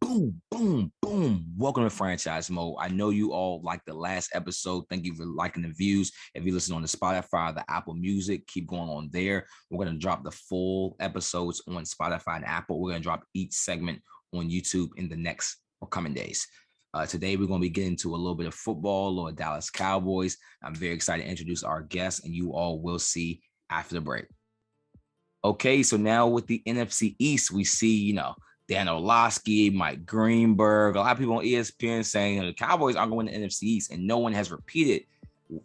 Boom, boom, boom. Welcome to Franchise Mode. I know you all liked the last episode. Thank you for liking the views. If you listen on the Spotify, the Apple Music, keep going on there. We're going to drop the full episodes on Spotify and Apple. We're going to drop each segment on YouTube in the next or coming days. Today, we're going to be getting to a little bit of football or Dallas Cowboys. I'm very excited to introduce our guests, and you all will see after the break. Okay, so now with the NFC East, we see, Dan Orlovsky, Mike Greenberg, a lot of people on ESPN saying the Cowboys aren't going to win the NFC East, and no one has repeated,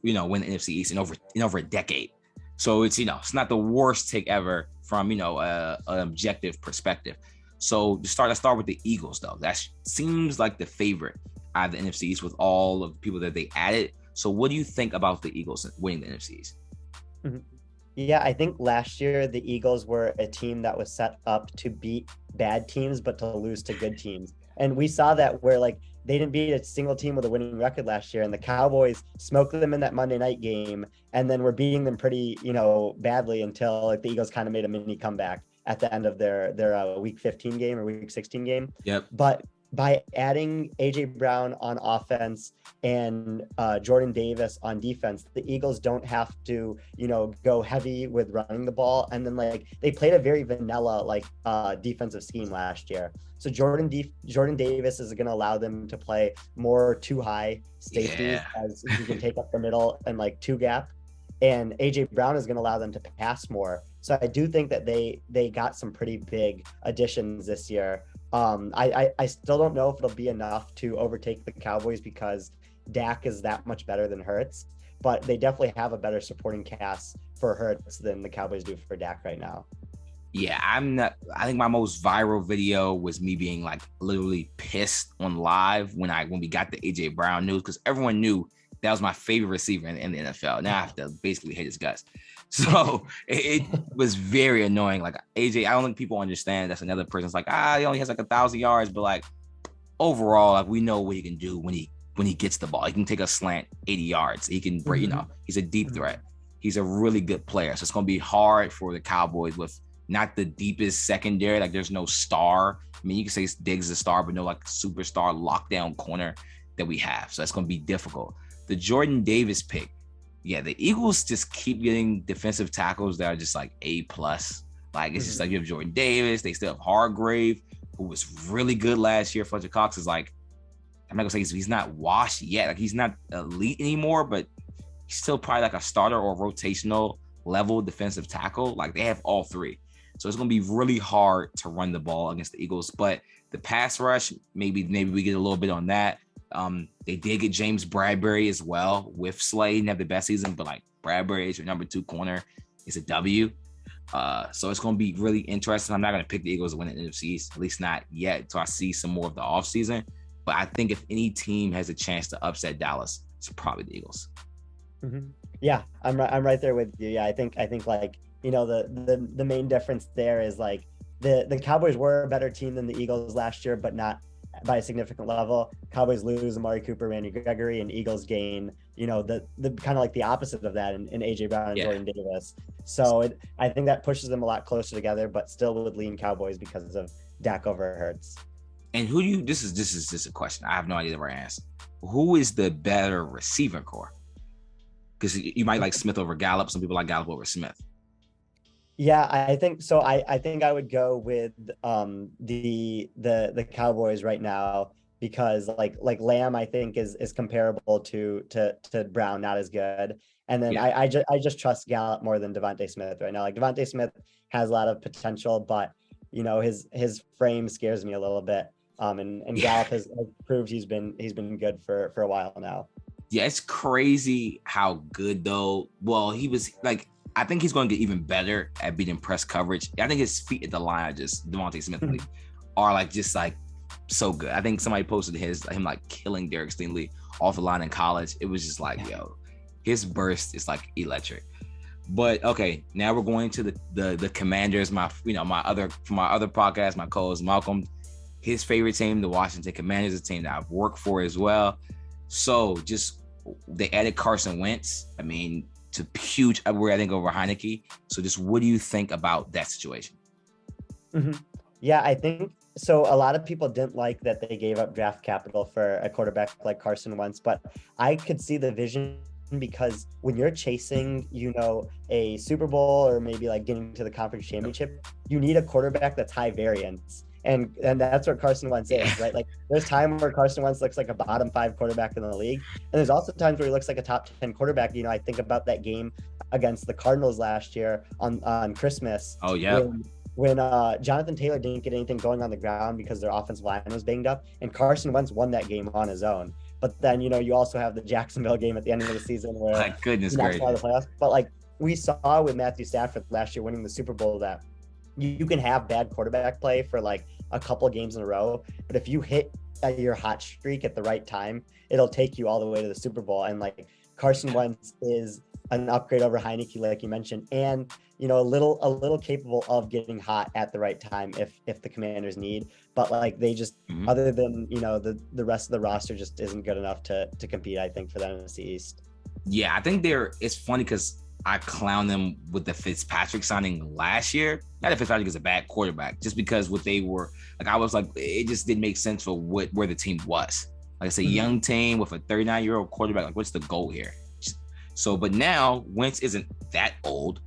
win the NFC East in over a decade. So it's it's not the worst take ever from an objective perspective. So let's start with the Eagles though. That seems like the favorite out of the NFC East with all of the people that they added. So what do you think about the Eagles winning the NFC East? Mm-hmm. Yeah, I think last year the Eagles were a team that was set up to beat bad teams, but to lose to good teams. And we saw that where they didn't beat a single team with a winning record last year, and the Cowboys smoked them in that Monday night game, and then were beating them pretty, badly until the Eagles kind of made a mini comeback at the end of their week 15 game or week 16 game. Yep. But by adding AJ Brown on offense and Jordan Davis on defense, the Eagles don't have to, go heavy with running the ball. And then they played a very vanilla defensive scheme last year. So Jordan Davis is going to allow them to play more too high safeties as he can take up the middle and two gap. And AJ Brown is going to allow them to pass more. So I do think that they got some pretty big additions this year. I still don't know if it'll be enough to overtake the Cowboys because Dak is that much better than Hurts, but they definitely have a better supporting cast for Hurts than the Cowboys do for Dak right now. Yeah, I think my most viral video was me being literally pissed on live when we got the AJ Brown news, because everyone knew that was my favorite receiver in the NFL. Now I have to basically hate his guts. So it was very annoying. AJ, I don't think people understand that's another person's he only has 1,000 yards, but overall, we know what he can do when he gets the ball. He can take a slant 80 yards. He can break, he's a deep threat. He's a really good player. So it's going to be hard for the Cowboys with not the deepest secondary. There's no star. I mean, you can say Diggs is a star, but no superstar lockdown corner that we have. So it's going to be difficult. The Jordan Davis pick. Yeah, the Eagles just keep getting defensive tackles that are just A+. It's just you have Jordan Davis. They still have Hargrave, who was really good last year. Fletcher Cox is I'm not gonna say he's not washed yet. He's not elite anymore, but he's still probably a starter or rotational level defensive tackle. They have all three. So it's gonna be really hard to run the ball against the Eagles. But the pass rush, maybe we get a little bit on that. They did get James Bradbury as well with Slay. He didn't have the best season, but Bradbury is your number 2 corner. It's a W. So it's going to be really interesting. I'm not going to pick the Eagles to win the NFC East, at least not yet, until I see some more of the offseason. But I think if any team has a chance to upset Dallas, it's probably the Eagles. Mm-hmm. Yeah, I'm right there with you. Yeah, I think the main difference there is the Cowboys were a better team than the Eagles last year, but not by a significant level. Cowboys lose Amari Cooper, Randy Gregory, and Eagles gain, the kind of the opposite of that in AJ Brown and Jordan Davis. So I think that pushes them a lot closer together, but still would lean Cowboys because of Dak over Hurts. And this is just a question. I have no idea the right answer. Who is the better receiver core? Because you might like Smith over Gallup. Some people like Gallup over Smith. Yeah, I think so. I think I would go with the Cowboys right now because Lamb I think is comparable to Brown, not as good. And then I just trust Gallup more than Devontae Smith right now. Devontae Smith has a lot of potential, but his frame scares me a little bit. And Gallup has proved he's been good for a while now. Yeah, it's crazy how good though. Well, he was I think he's going to get even better at beating press coverage. I think his feet at the line are just Devontae Smith are so good. I think somebody posted him killing Derek Stingley off the line in college. It was just yo, his burst is electric. But okay, now we're going to the Commanders. My other podcast, my co-host Malcolm, his favorite team, the Washington Commanders, a team that I've worked for as well. So they added Carson Wentz. I mean, to huge upgrade, I think, over Heineke. So just what do you think about that situation? Mm-hmm. Yeah, I think So a lot of people didn't like that they gave up draft capital for a quarterback like Carson Wentz, but I could see the vision because when you're chasing, a Super Bowl or maybe like getting to the conference championship, you need a quarterback that's high variance. And that's what Carson Wentz is, right? Like there's time where Carson Wentz looks like a bottom 5 quarterback in the league. And there's also times where he looks like a top 10 quarterback. I think about that game against the Cardinals last year on Christmas. Oh, yeah. When Jonathan Taylor didn't get anything going on the ground because their offensive line was banged up, and Carson Wentz won that game on his own. But then, you also have the Jacksonville game at the end of the season where my goodness gracious. The playoffs. But like we saw with Matthew Stafford last year winning the Super Bowl, that you can have bad quarterback play for like a couple games in a row, but if you hit your hot streak at the right time, it'll take you all the way to the Super Bowl. And like Carson Wentz is an upgrade over Heineke, like you mentioned, and a little capable of getting hot at the right time if the Commanders need. But like they just, other than the rest of the roster just isn't good enough to compete, I think, for the NFC East. Yeah, I think it's funny because I clown them with the Fitzpatrick signing last year. Not that Fitzpatrick is a bad quarterback, just because what they were like, I was like, it just didn't make sense for where the team was. Like it's a young team with a 39-year-old quarterback. Like, what's the goal here? So, but now Wentz isn't that old.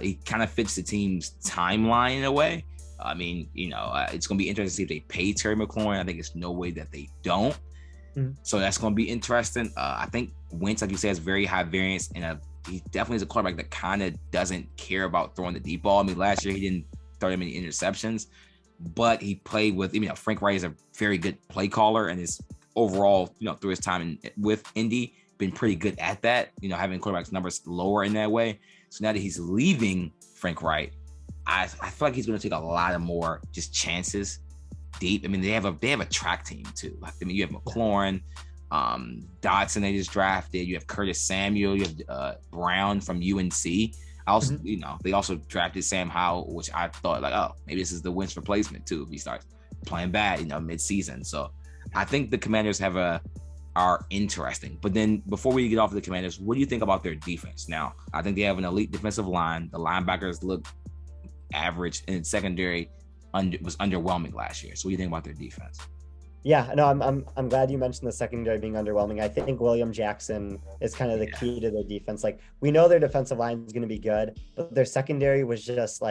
He kind of fits the team's timeline in a way. I mean, it's going to be interesting to see if they pay Terry McLaurin. I think it's no way that they don't. So that's going to be interesting. I think Wentz, like you said, has very high variance, and he definitely is a quarterback that kind of doesn't care about throwing the deep ball. I mean, last year he didn't throw that many interceptions, but he played with, Frank Wright is a very good play caller, and his overall, through his time with Indy, been pretty good at that, having quarterbacks numbers lower in that way. So now that he's leaving Frank Wright, I feel like he's going to take a lot of more just chances deep. I mean, they have a track team too. I mean, you have McLaurin, Dotson they just drafted. You have Curtis Samuel. You have Brown from UNC. Also, they also drafted Sam Howell, which I thought like, oh, maybe this is the Wentz replacement too if he starts playing bad, mid-season. So I think the Commanders are interesting. But then before we get off of the Commanders, what do you think about their defense? Now, I think they have an elite defensive line. The linebackers look average, and secondary was underwhelming last year. So what do you think about their defense? Yeah, no, I'm glad you mentioned the secondary being underwhelming. I think William Jackson is kind of the key to their defense. Like we know their defensive line is going to be good, but their secondary was just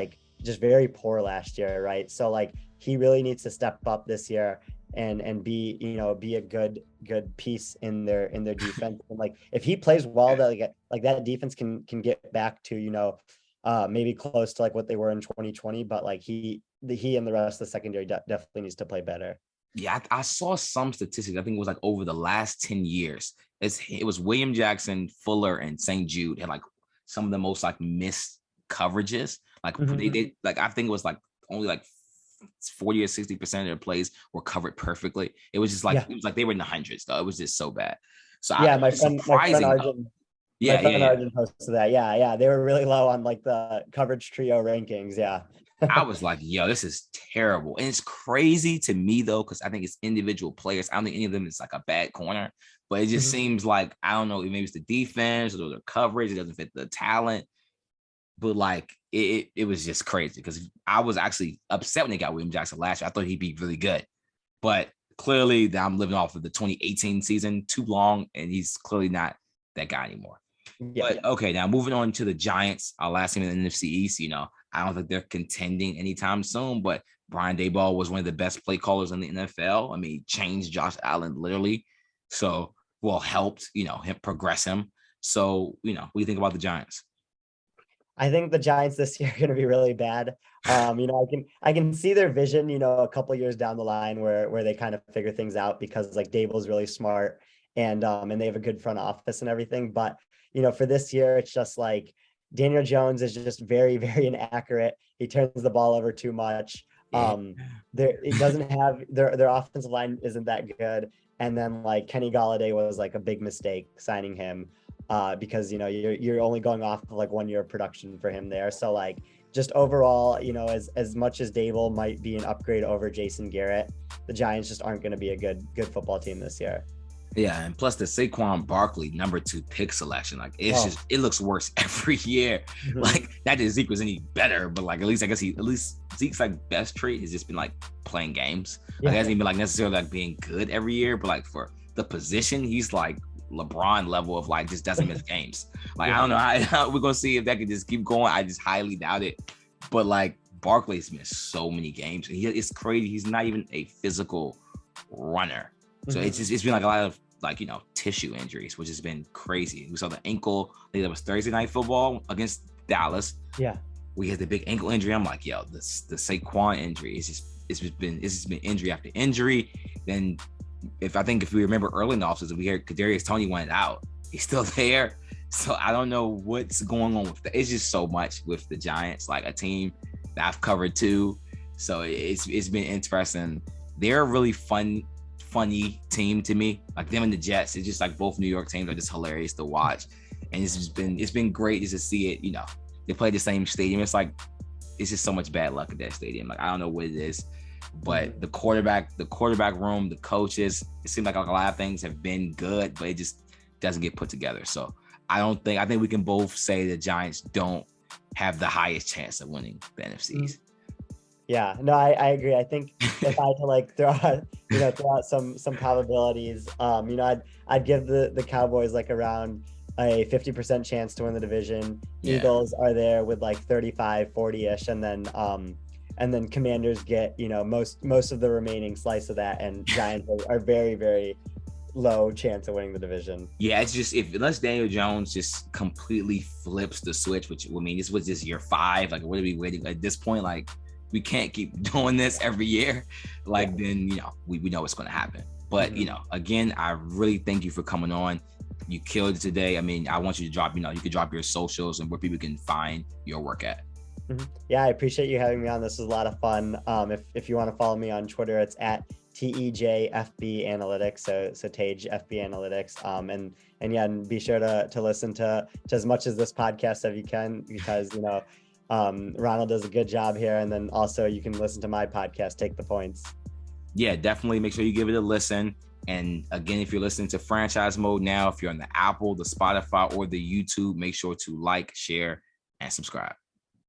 very poor last year, right? So like he really needs to step up this year and be a good piece in their defense. And like if he plays well, that like that defense can get back to maybe close to like what they were in 2020. But like he and the rest of the secondary definitely needs to play better. Yeah, I saw some statistics. I think it was like over the last 10 years. It was William Jackson, Fuller, and St. Jude had like some of the most like missed coverages. Like they did, like I think it was like only like 40 or 60% of their plays were covered perfectly. It was just like it was like they were in the hundreds though. It was just so bad. So my friend Arjun posted that. Yeah. They were really low on like the coverage trio rankings. Yeah. I was like, yo, this is terrible. And it's crazy to me, though, because I think it's individual players. I don't think any of them is like a bad corner, but it just seems like, I don't know, maybe it's the defense or the coverage. It doesn't fit the talent. But like, it was just crazy because I was actually upset when they got William Jackson last year. I thought he'd be really good. But clearly, I'm living off of the 2018 season too long, and he's clearly not that guy anymore. Yeah. But okay, now moving on to the Giants, our last team in the NFC East, I don't think they're contending anytime soon, but Brian Daboll was one of the best play callers in the NFL. I mean, he changed Josh Allen literally. So, helped, him progress him. So, what do you think about the Giants? I think the Giants this year are going to be really bad. I can see their vision, a couple of years down the line where they kind of figure things out because like Daboll's really smart and they have a good front office and everything. But, for this year, it's just like, Daniel Jones is just very, very inaccurate. He turns the ball over too much. It doesn't have their offensive line isn't that good. And then like Kenny Golladay was like a big mistake signing him because you're only going off of like 1 year of production for him there. So like just overall, as much as Daboll might be an upgrade over Jason Garrett, the Giants just aren't going to be a good football team this year. Yeah, and plus the Saquon Barkley #2 pick selection, like it's just it looks worse every year. Mhm. Like not that Zeke was any better, but like at least I guess Zeke's like best trait has just been like playing games. Like it hasn't even been like necessarily like being good every year, but like for the position, he's like LeBron level of like just doesn't miss games. Like I don't know how we're gonna see if that could just keep going. I just highly doubt it. But like Barkley's missed so many games, and it's crazy. He's not even a physical runner. So it's been like a lot of like, you know, tissue injuries, which has been crazy. We saw the ankle, I think that was Thursday Night Football against Dallas. Yeah. We had the big ankle injury. I'm like, yo, the Saquon injury it's just been injury after injury. Then if we remember early in the offseason, we heard Kadarius Toney went out. He's still there. So I don't know what's going on with that. It's just so much with the Giants, like a team that I've covered too. So it's been interesting. They're a really funny team to me. Like them and the Jets, it's just like both New York teams are just hilarious to watch. And it's been great just to see it. You know, they play the same stadium. It's just so much bad luck at that stadium. Like I don't know what it is, but the quarterback room, the coaches, it seems like a lot of things have been good, but it just doesn't get put together. So I think we can both say the Giants don't have the highest chance of winning the NFC East. Yeah, no, I agree. I think if I had to like throw out some probabilities, I'd give the Cowboys like around a 50% chance to win the division. Yeah. Eagles are there with like 35, 40-ish, and then Commanders get, most of the remaining slice of that, and Giants are very, very low chance of winning the division. Yeah, it's just unless Daniel Jones just completely flips the switch, which I mean, this was just year 5. Like, what are we waiting at this point? Like, we can't keep doing this every year. Like, then we know what's going to happen. But again, I really thank you for coming on. You killed it today. I mean, I want you to drop. You could drop your socials and where people can find your work at. Yeah, I appreciate you having me on. This was a lot of fun. If you want to follow me on Twitter, it's at TEJFB Analytics. So Tage FB Analytics. And be sure to listen to as much as this podcast as you can, because Ronald does a good job here. And then also you can listen to my podcast, Take the Points. Yeah, definitely make sure you give it a listen. And again, if you're listening to Franchise Mode now, if you're on the Apple, the Spotify, or the YouTube, make sure to like, share, and subscribe.